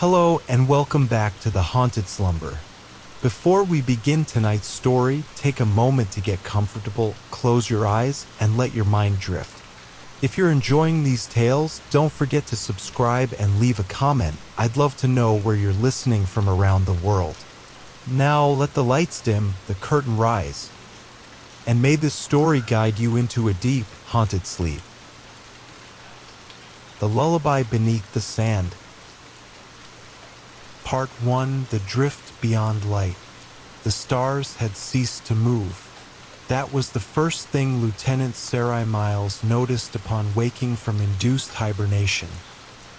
Hello and welcome back to the Haunted Slumber. Before we begin tonight's story, take a moment to get comfortable, close your eyes, and let your mind drift. If you're enjoying these tales, don't forget to subscribe and leave a comment. I'd love to know where you're listening from around the world. Now let the lights dim, the curtain rise, and may this story guide you into a deep, haunted sleep. The Lullaby Beneath the Sand. Part 1, The Drift Beyond Light. The stars had ceased to move. That was the first thing Lieutenant Sarai Miles noticed upon waking from induced hibernation.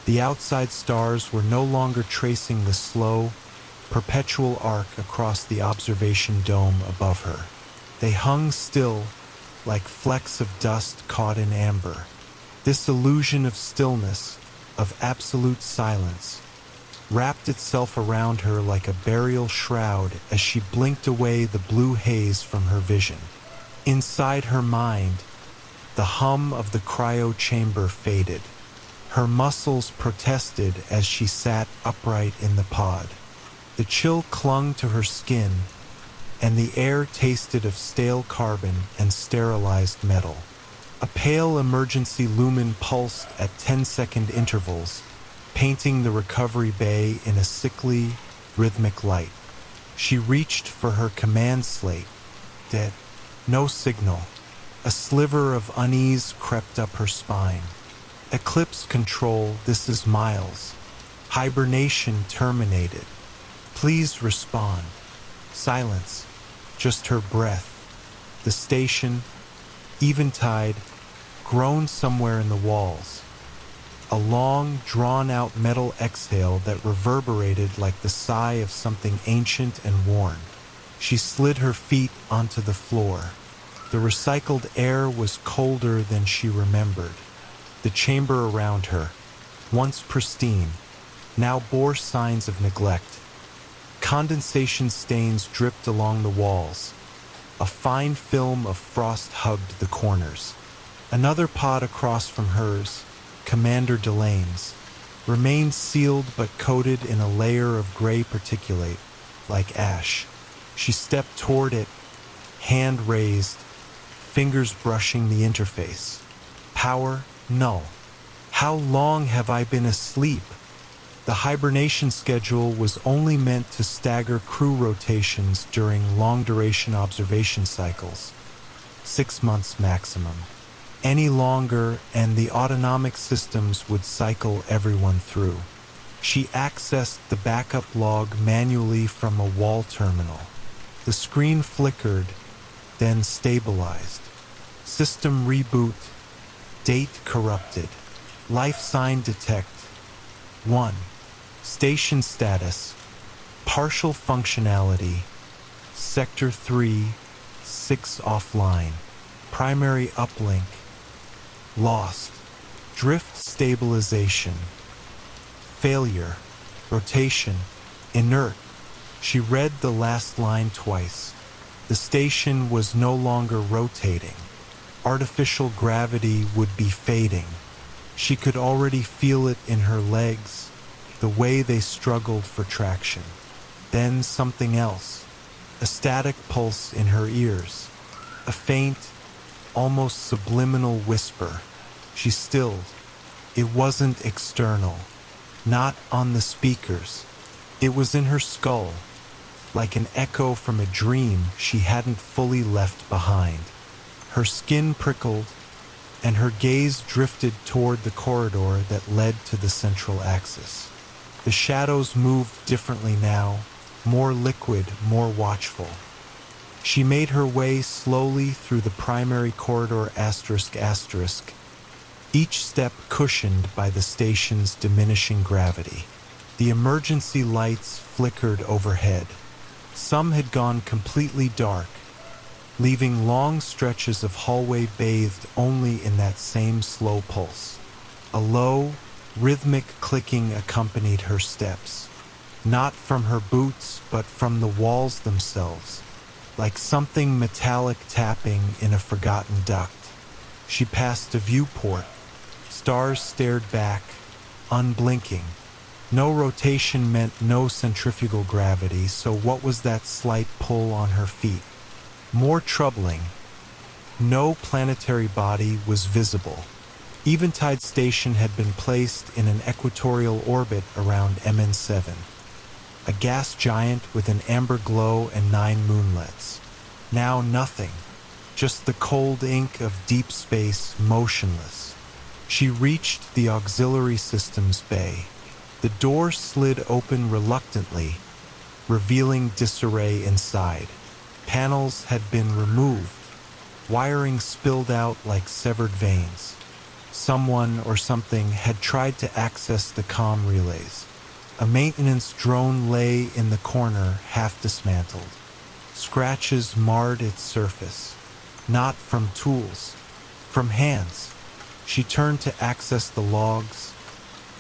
The outside stars were no longer tracing the slow, perpetual arc across the observation dome above her. They hung still, like flecks of dust caught in amber. This illusion of stillness, of absolute silence, wrapped itself around her like a burial shroud as she blinked away the blue haze from her vision. Inside her mind, the hum of the cryo chamber faded. Her muscles protested as she sat upright in the pod. The chill clung to her skin, and the air tasted of stale carbon and sterilized metal. A pale emergency lumen pulsed at 10-second intervals, painting the recovery bay in a sickly, rhythmic light. She reached for her command slate. Dead. No signal. A sliver of unease crept up her spine. Eclipse control, this is Miles. Hibernation terminated. Please respond. Silence. Just her breath. The station, eventide, groaned somewhere in the walls. A long, drawn-out metal exhale that reverberated like the sigh of something ancient and worn. She slid her feet onto the floor. The recycled air was colder than she remembered. The chamber around her, once pristine, now bore signs of neglect. Condensation stains dripped along the walls. A fine film of frost hugged the corners. Another pod across from hers, Commander Delane's, remained sealed but coated in a layer of gray particulate, like ash. She stepped toward it, hand raised, fingers brushing the interface. Power null. How long have I been asleep? The hibernation schedule was only meant to stagger crew rotations during long-duration observation cycles. 6 months maximum. Any longer, and the autonomic systems would cycle everyone through. She accessed the backup log manually from a wall terminal. The screen flickered, then stabilized. System reboot. Date corrupted. Life sign detect. 1. Station status. Partial functionality. Sector 3, 6 offline. Primary uplink. Lost. Drift stabilization. Failure. Rotation. Inert. She read the last line twice. The station was no longer rotating. Artificial gravity would be fading. She could already feel it in her legs, the way they struggled for traction. Then something else. A static pulse in her ears. A faint, almost subliminal whisper. She stilled. It wasn't external. Not on the speakers. It was in her skull, like an echo from a dream she hadn't fully left behind. Her skin prickled, and her gaze drifted toward the corridor that led to the central axis. The shadows moved differently now, more liquid, more watchful. She made her way slowly through the primary corridor ***, each step cushioned by the station's diminishing gravity. The emergency lights flickered overhead. Some had gone completely dark, leaving long stretches of hallway bathed only in that same slow pulse. A low, rhythmic clicking accompanied her steps, not from her boots but from the walls themselves, like something metallic tapping in a forgotten duct. She passed a viewport. Stars stared back, unblinking. No rotation meant no centrifugal gravity, so what was that slight pull on her feet? More troubling, no planetary body was visible. Eventide Station had been placed in an equatorial orbit around MN7, a gas giant with an amber glow and 9 moonlets. Now nothing, just the cold ink of deep space, motionless. She reached the auxiliary systems bay. The door slid open reluctantly, revealing disarray inside. Panels had been removed, wiring spilled out like severed veins. Someone or something had tried to access the comm relays. A maintenance drone lay in the corner, half dismantled. Scratches marred its surface. Not from tools, from hands. She turned to access the logs,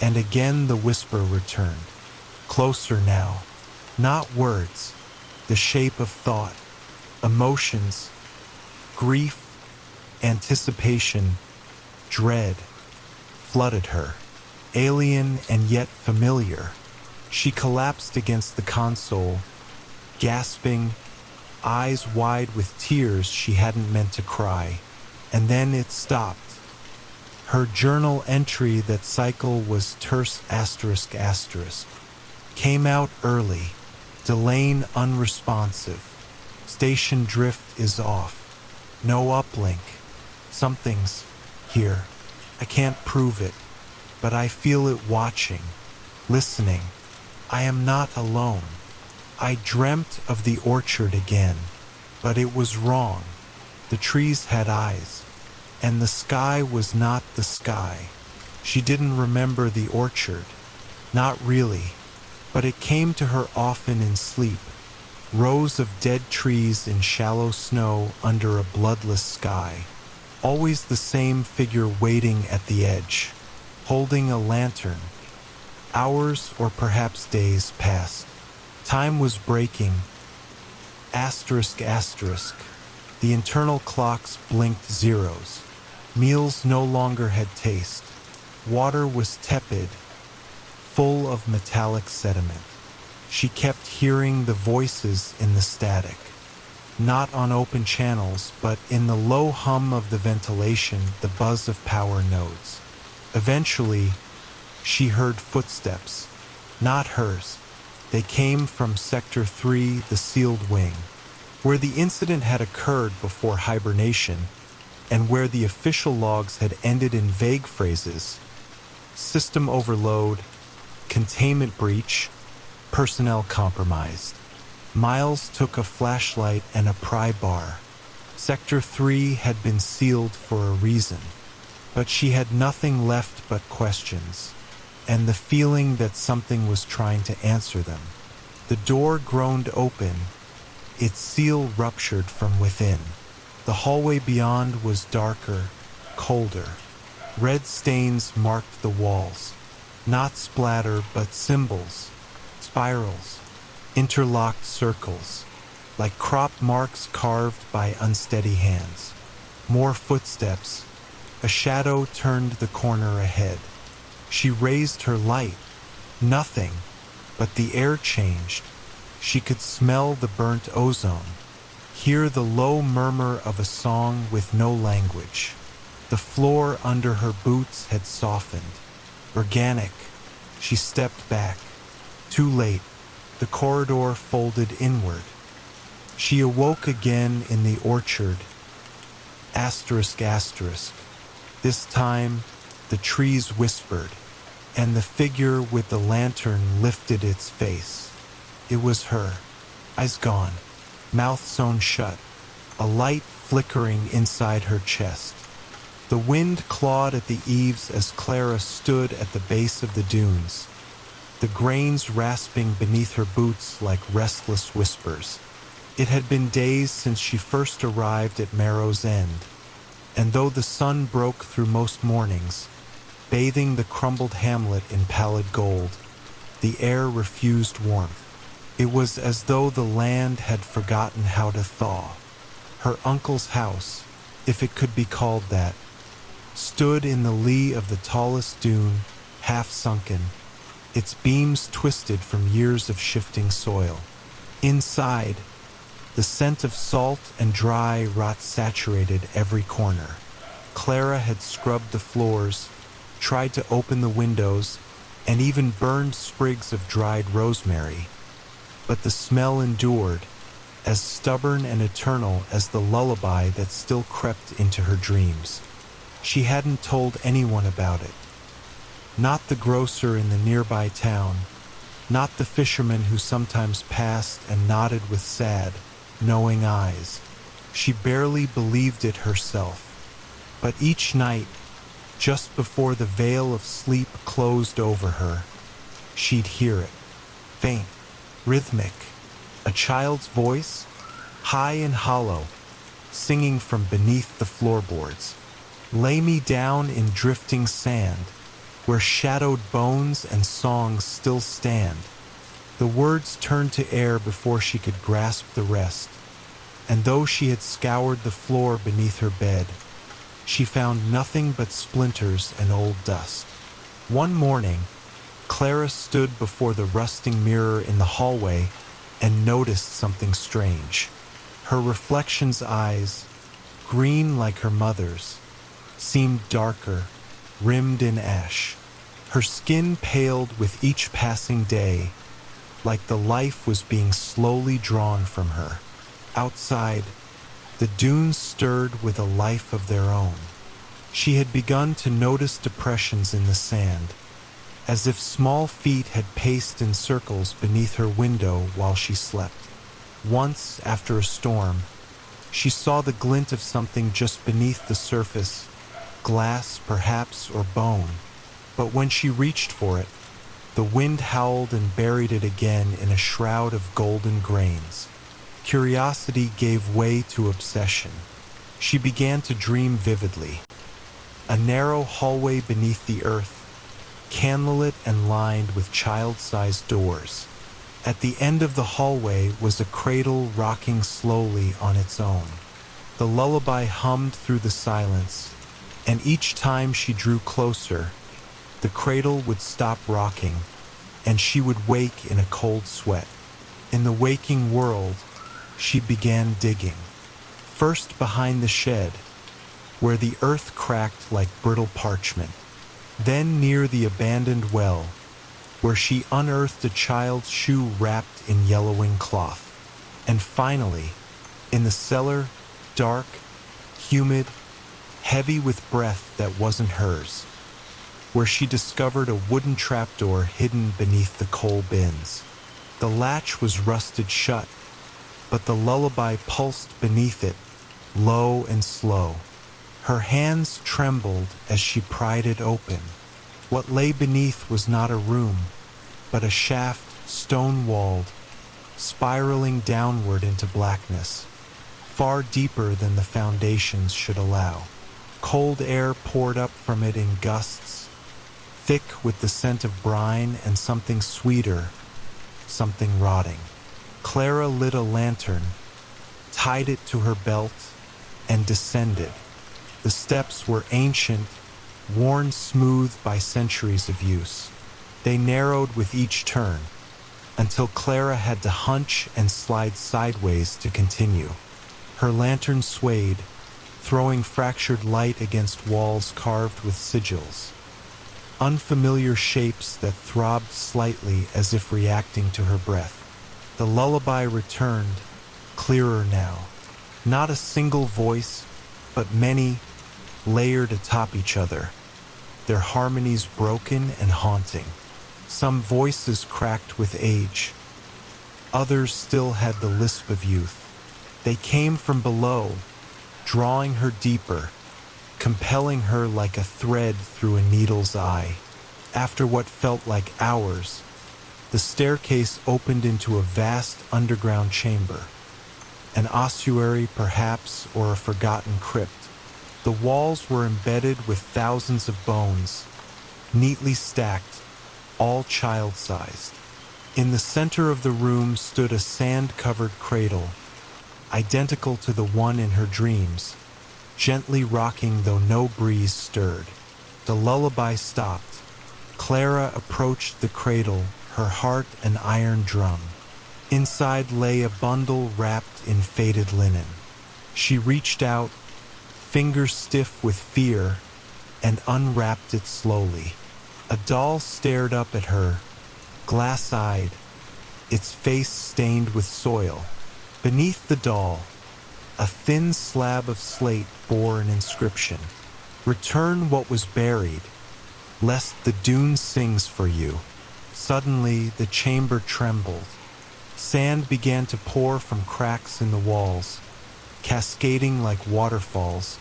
and again the whisper returned. Closer now. Not words, the shape of thought, emotions, grief, anticipation, dread flooded her, alien and yet familiar. She collapsed against the console, gasping, eyes wide with tears she hadn't meant to cry, and then it stopped. Her journal entry that cycle was terse ***, came out early, Delane unresponsive. Station drift is off. No uplink. Something's here. I can't prove it, but I feel it watching, listening. I am not alone. I dreamt of the orchard again, but it was wrong. The trees had eyes, and the sky was not the sky. She didn't remember the orchard. Not really, but it came to her often in sleep. Rows of dead trees in shallow snow under a bloodless sky. Always the same figure waiting at the edge, holding a lantern. Hours or perhaps days passed. Time was breaking. ***. The internal clocks blinked zeros. Meals no longer had taste. Water was tepid, full of metallic sediment. She kept hearing the voices in the static. Not on open channels, but in the low hum of the ventilation, the buzz of power nodes. Eventually, she heard footsteps. Not hers. They came from Sector 3, the sealed wing, where the incident had occurred before hibernation, and where the official logs had ended in vague phrases: system overload, containment breach, personnel compromised. Miles took a flashlight and a pry bar. Sector 3 had been sealed for a reason, but she had nothing left but questions, and the feeling that something was trying to answer them. The door groaned open, its seal ruptured from within. The hallway beyond was darker, colder. Red stains marked the walls, not splatter but symbols, spirals, interlocked circles, like crop marks carved by unsteady hands. More footsteps. A shadow turned the corner ahead. She raised her light. Nothing, but the air changed. She could smell the burnt ozone, hear the low murmur of a song with no language. The floor under her boots had softened. Organic. She stepped back. Too late. The corridor folded inward. She awoke again in the orchard. ***. This time, the trees whispered, and the figure with the lantern lifted its face. It was her. Eyes gone, mouth sewn shut, a light flickering inside her chest. The wind clawed at the eaves as Clara stood at the base of the dunes, the grains rasping beneath her boots like restless whispers. It had been days since she first arrived at Marrow's End, and though the sun broke through most mornings, bathing the crumbled hamlet in pallid gold, the air refused warmth. It was as though the land had forgotten how to thaw. Her uncle's house, if it could be called that, stood in the lee of the tallest dune, half sunken, its beams twisted from years of shifting soil. Inside, the scent of salt and dry rot saturated every corner. Clara had scrubbed the floors, tried to open the windows, and even burned sprigs of dried rosemary. But the smell endured, as stubborn and eternal as the lullaby that still crept into her dreams. She hadn't told anyone about it. Not the grocer in the nearby town, not the fisherman who sometimes passed and nodded with sad, knowing eyes. She barely believed it herself. But each night, just before the veil of sleep closed over her, she'd hear it. Faint, rhythmic, a child's voice, high and hollow, singing from beneath the floorboards. Lay me down in drifting sand, where shadowed bones and songs still stand. The words turned to air before she could grasp the rest, and though she had scoured the floor beneath her bed, she found nothing but splinters and old dust. One morning, Clara stood before the rusting mirror in the hallway and noticed something strange. Her reflection's eyes, green like her mother's, seemed darker, rimmed in ash. Her skin paled with each passing day, like the life was being slowly drawn from her. Outside, the dunes stirred with a life of their own. She had begun to notice depressions in the sand, as if small feet had paced in circles beneath her window while she slept. Once, after a storm, she saw the glint of something just beneath the surface, glass perhaps or bone, but when she reached for it, the wind howled and buried it again in a shroud of golden grains. Curiosity gave way to obsession. She began to dream vividly. A narrow hallway beneath the earth, candlelit and lined with child-sized doors. At the end of the hallway was a cradle rocking slowly on its own. The lullaby hummed through the silence, and each time she drew closer, the cradle would stop rocking, and she would wake in a cold sweat. In the waking world, she began digging, first behind the shed, where the earth cracked like brittle parchment, then near the abandoned well, where she unearthed a child's shoe wrapped in yellowing cloth, and finally, in the cellar, dark, humid, heavy with breath that wasn't hers, where she discovered a wooden trapdoor hidden beneath the coal bins. The latch was rusted shut, but the lullaby pulsed beneath it, low and slow. Her hands trembled as she pried it open. What lay beneath was not a room, but a shaft stone-walled, spiraling downward into blackness, far deeper than the foundations should allow. Cold air poured up from it in gusts, thick with the scent of brine and something sweeter, something rotting. Clara lit a lantern, tied it to her belt, and descended. The steps were ancient, worn smooth by centuries of use. They narrowed with each turn, until Clara had to hunch and slide sideways to continue. Her lantern swayed, throwing fractured light against walls carved with sigils, unfamiliar shapes that throbbed slightly as if reacting to her breath. The lullaby returned, clearer now. Not a single voice, but many, layered atop each other, their harmonies broken and haunting. Some voices cracked with age. Others still had the lisp of youth. They came from below, drawing her deeper, compelling her like a thread through a needle's eye. After what felt like hours, the staircase opened into a vast underground chamber, an ossuary perhaps, or a forgotten crypt. The walls were embedded with thousands of bones, neatly stacked, all child-sized. In the center of the room stood a sand-covered cradle, identical to the one in her dreams, gently rocking though no breeze stirred. The lullaby stopped, Clara approached the cradle, her heart an iron drum. Inside lay a bundle wrapped in faded linen. She reached out, fingers stiff with fear, and unwrapped it slowly. A doll stared up at her, glass-eyed, its face stained with soil. Beneath the doll, a thin slab of slate bore an inscription. "Return what was buried, lest the dune sings for you." Suddenly, the chamber trembled. Sand began to pour from cracks in the walls, cascading like waterfalls,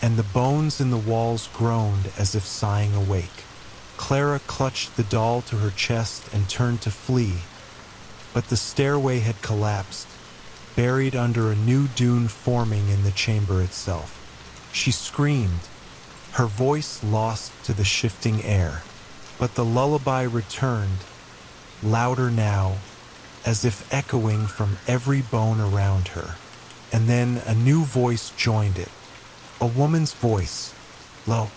and the bones in the walls groaned as if sighing awake. Clara clutched the doll to her chest and turned to flee, but the stairway had collapsed, buried under a new dune forming in the chamber itself. She screamed, her voice lost to the shifting air, but the lullaby returned, louder now, as if echoing from every bone around her. And then a new voice joined it, a woman's voice, low,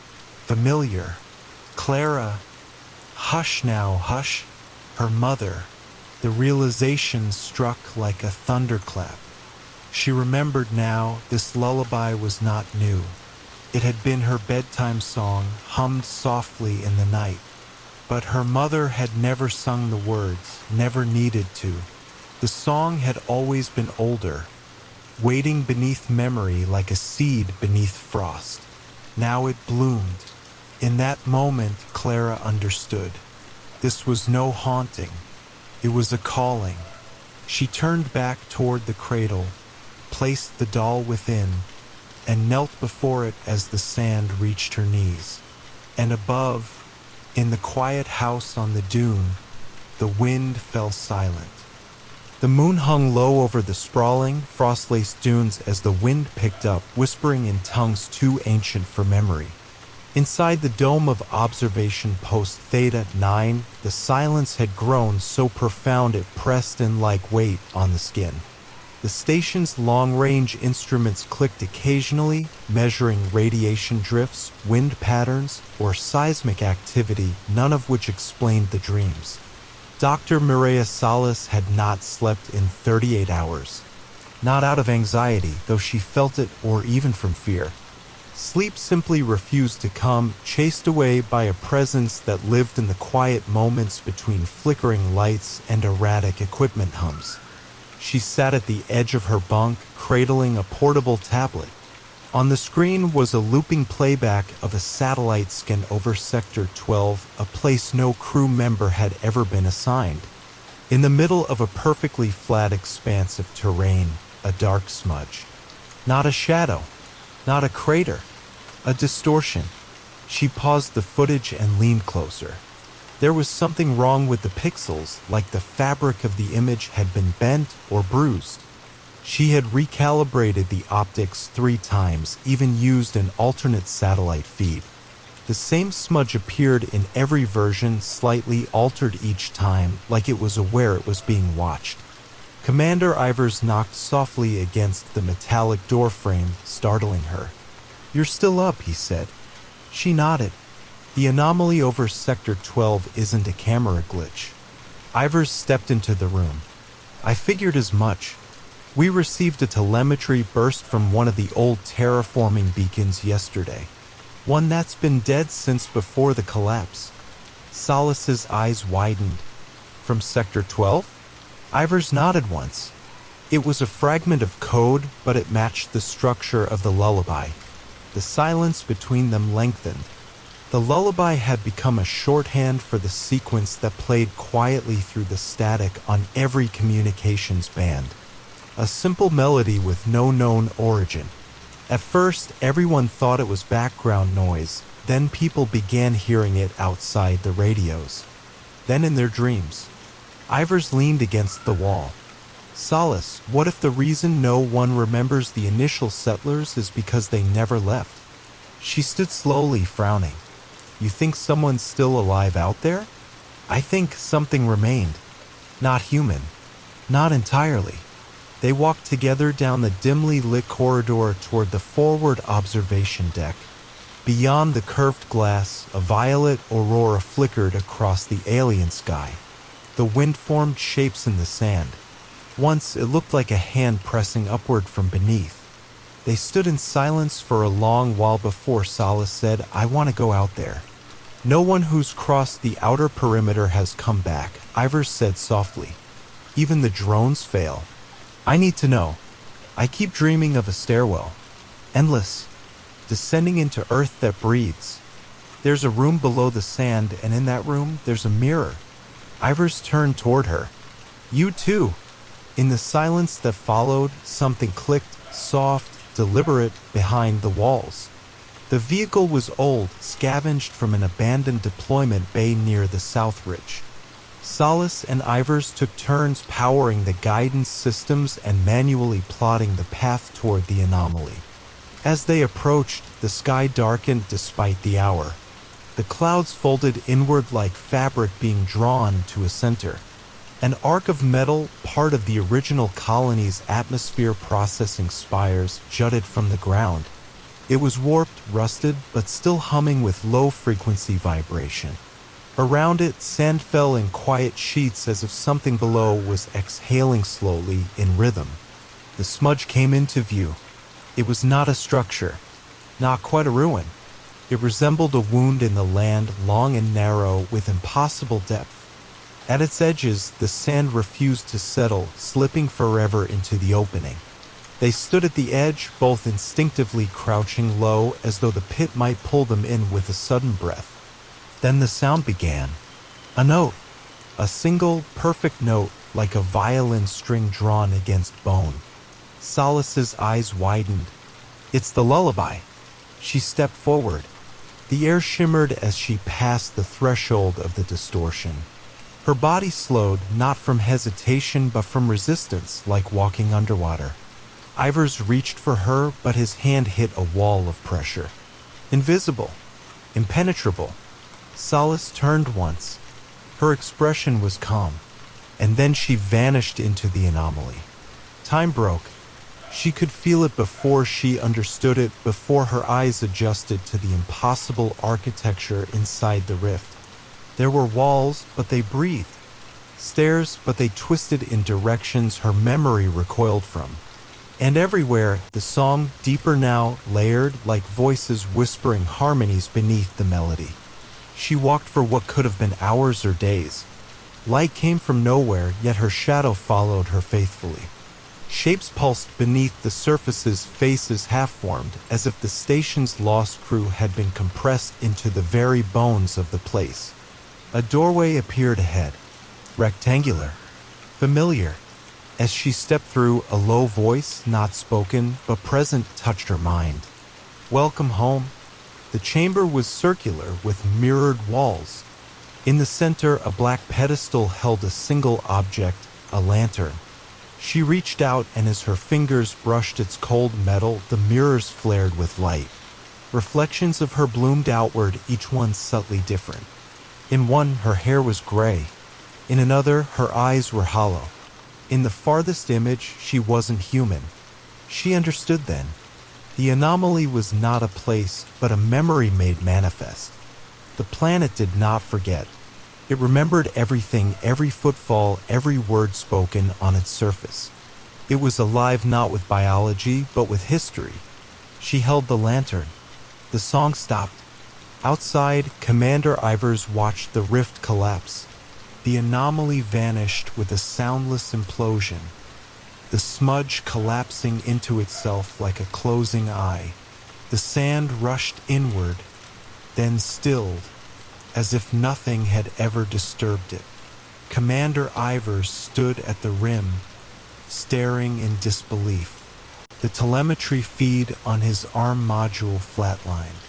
familiar. "Clara, hush now, hush." Her mother. The realization struck like a thunderclap. She remembered now this lullaby was not new. It had been her bedtime song, hummed softly in the night. But her mother had never sung the words, never needed to. The song had always been older, waiting beneath memory like a seed beneath frost. Now it bloomed. In that moment, Clara understood. This was no haunting. It was a calling. She turned back toward the cradle, placed the doll within, and knelt before it as the sand reached her knees. And above, in the quiet house on the dune, the wind fell silent. The moon hung low over the sprawling, frost-laced dunes as the wind picked up, whispering in tongues too ancient for memory. Inside the dome of observation post Theta 9, the silence had grown so profound it pressed in like weight on the skin. The station's long-range instruments clicked occasionally, measuring radiation drifts, wind patterns, or seismic activity, none of which explained the dreams. Dr. Mireia Salas had not slept in 38 hours. Not out of anxiety, though she felt it, or even from fear. Sleep simply refused to come, chased away by a presence that lived in the quiet moments between flickering lights and erratic equipment hums. She sat at the edge of her bunk, cradling a portable tablet. On the screen was a looping playback of a satellite scan over Sector 12, a place no crew member had ever been assigned. In the middle of a perfectly flat expanse of terrain, a dark smudge. Not a shadow, not a crater, a distortion. She paused the footage and leaned closer. There was something wrong with the pixels, like the fabric of the image had been bent or bruised. She had recalibrated the optics 3 times, even used an alternate satellite feed. The same smudge appeared in every version, slightly altered each time, like it was aware it was being watched. Commander Ivers knocked softly against the metallic doorframe, startling her. "You're still up," he said. She nodded. "The anomaly over Sector 12 isn't a camera glitch." Ivers stepped into the room. "I figured as much. We received a telemetry burst from one of the old terraforming beacons yesterday. One that's been dead since before the collapse." Salas's eyes widened. "From Sector 12? Ivers nodded once. It was a fragment of code, but it matched the structure of the lullaby. The silence between them lengthened. The lullaby had become a shorthand for the sequence that played quietly through the static on every communications band. A simple melody with no known origin. At first, everyone thought it was background noise, then people began hearing it outside the radios. Then in their dreams. Ivers leaned against the wall. "Salas, what if the reason no one remembers the initial settlers is because they never left?" She stood slowly, frowning. "You think someone's still alive out there?" "I think something remained. Not human. Not entirely." They walked together down the dimly lit corridor toward the forward observation deck. Beyond the curved glass, a violet aurora flickered across the alien sky. The wind formed shapes in the sand. Once it looked like a hand pressing upward from beneath. They stood in silence for a long while before Solace said, "I want to go out there." "No one who's crossed the outer perimeter has come back," Ivers said softly. "Even the drones fail. I need to know. I keep dreaming of a stairwell. Endless. Descending into earth that breathes. There's a room below the sand, and in that room, there's a mirror." Ivers turned toward her. "You too." In the silence that followed, something clicked, soft, deliberate, behind the walls. The vehicle was old, scavenged from an abandoned deployment bay near the South Ridge. Solace and Ivers took turns powering the guidance systems and manually plotting the path toward the anomaly. As they approached, the sky darkened despite the hour. The clouds folded inward like fabric being drawn to a center. An arc of metal, part of the original colony's atmosphere processing spires, jutted from the ground. It was warped, rusted, but still humming with low-frequency vibration. Around it, sand fell in quiet sheets as if something below was exhaling slowly in rhythm. The smudge came into view. It was not a structure, not quite a ruin. It resembled a wound in the land, long and narrow, with impossible depth. At its edges, the sand refused to settle, slipping forever into the opening. They stood at the edge, both instinctively crouching low, as though the pit might pull them in with a sudden breath. Then the sound began. A note. A single, perfect note, like a violin string drawn against bone. Solace's eyes widened. "It's the lullaby." She stepped forward. The air shimmered as she passed the threshold of the distortion. Her body slowed, not from hesitation but from resistance, like walking underwater. Ivers reached for her, but his hand hit a wall of pressure. Invisible. Impenetrable. Solace turned once. Her expression was calm, and then she vanished into the anomaly. Time broke. She could feel it before she understood it, before her eyes adjusted to the impossible architecture inside the rift. There were walls, but they breathed. Stairs, but they twisted in directions her memory recoiled from. And everywhere, the song, deeper now, layered, like voices whispering harmonies beneath the melody. She walked for what could have been hours or days. Light came from nowhere, yet her shadow followed her faithfully. Shapes pulsed beneath the surfaces, faces half-formed, as if the station's lost crew had been compressed into the very bones of the place. A doorway appeared ahead. Rectangular. Familiar. As she stepped through, a low voice, not spoken, but present, touched her mind. "Welcome home." The chamber was circular, with mirrored walls. In the center, a black pedestal held a single object, a lantern. She reached out, and as her fingers brushed its cold metal, the mirrors flared with light. Reflections of her bloomed outward, each one subtly different. In one, her hair was gray. In another, her eyes were hollow. In the farthest image, she wasn't human. She understood then. The anomaly was not a place, but a memory made manifest. The planet did not forget. It remembered everything, every footfall, every word spoken on its surface. It was alive not with biology, but with history. She held the lantern. The song stopped. Outside, Commander Ivers watched the rift collapse. The anomaly vanished with a soundless implosion, the smudge collapsing into itself like a closing eye. The sand rushed inward, then stilled, as if nothing had ever disturbed it. Commander Ivers stood at the rim, staring in disbelief. The telemetry feed on his arm module flatlined.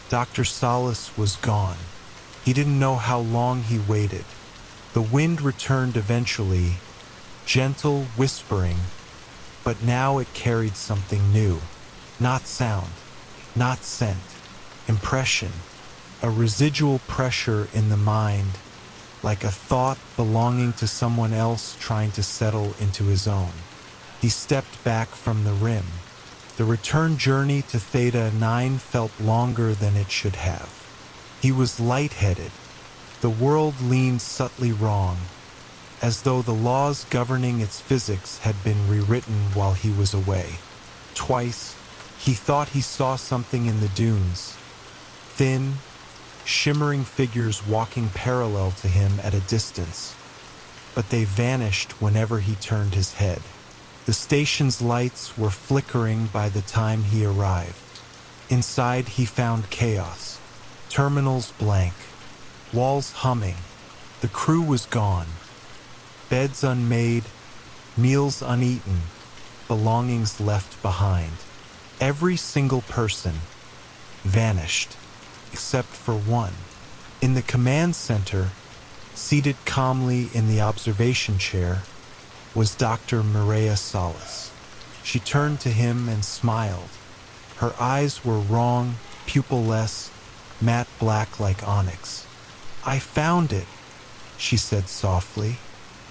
Dr. Solace was gone. He didn't know how long he waited. The wind returned eventually, gentle, whispering, but now it carried something new. Not sound, not scent, impression, a residual pressure in the mind, like a thought belonging to someone else trying to settle into his own. He stepped back from the rim. The return journey to Theta 9 felt longer than it should have. He was lightheaded. The world leaned subtly wrong, as though the laws governing its physics had been rewritten while he was away. Twice, he thought he saw something in the dunes. Thin, shimmering figures walking parallel to him at a distance. But they vanished whenever he turned his head. The station's lights were flickering by the time he arrived. Inside, he found chaos. Terminals blank. Walls humming. The crew was gone. Beds unmade. Meals uneaten. Belongings left behind. Every single person vanished, except for one. In the command center, seated calmly in the observation chair, was Dr. Mireia Salas. She turned to him and smiled. Her eyes were wrong, pupilless, matte black like onyx. "I found it," she said softly.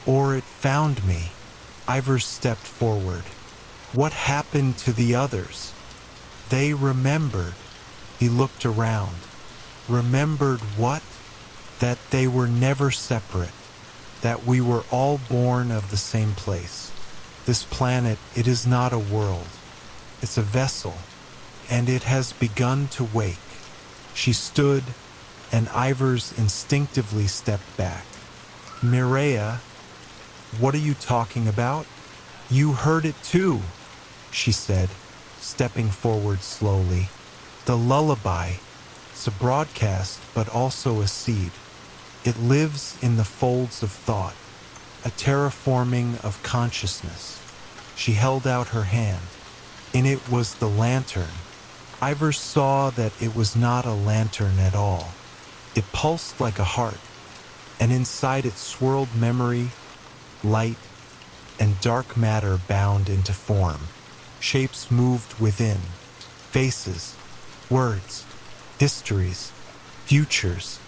"Or it found me." Ivers stepped forward. "What happened to the others?" "They remembered." He looked around. Remembered what? That they were never separate. That we were all born of the same place. This planet, it is not a world. It's a vessel, and it has begun to wake. She stood, and Ivers instinctively stepped back. "Mireia, what are you talking about?" "You heard it too," she said, stepping forward slowly. "The lullaby. It's a broadcast, but also a seed. It lives in the folds of thought, a terraforming of consciousness." She held out her hand. In it was the lantern. Ivers saw that it was not a lantern at all. It pulsed like a heart, and inside it swirled memory, light, and dark matter bound into form. Shapes moved within. Faces, words, histories, futures.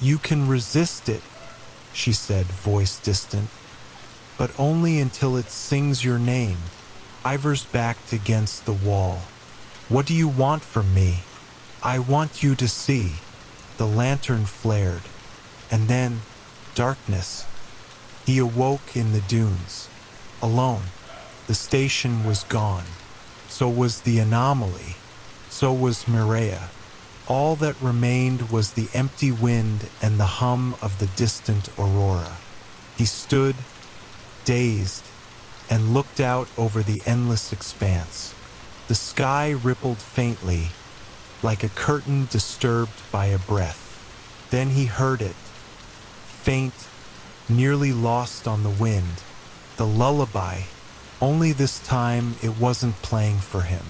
"You can resist it," she said, voice distant, "but only until it sings your name." Ivers backed against the wall. "What do you want from me?" "I want you to see." The lantern flared, and then darkness. He awoke in the dunes, alone. The station was gone. So was the anomaly. So was Mireia. All that remained was the empty wind and the hum of the distant aurora. He stood, dazed, and looked out over the endless expanse. The sky rippled faintly, like a curtain disturbed by a breath. Then he heard it, faint, nearly lost on the wind. The lullaby, only this time it wasn't playing for him.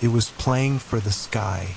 It was playing for the sky.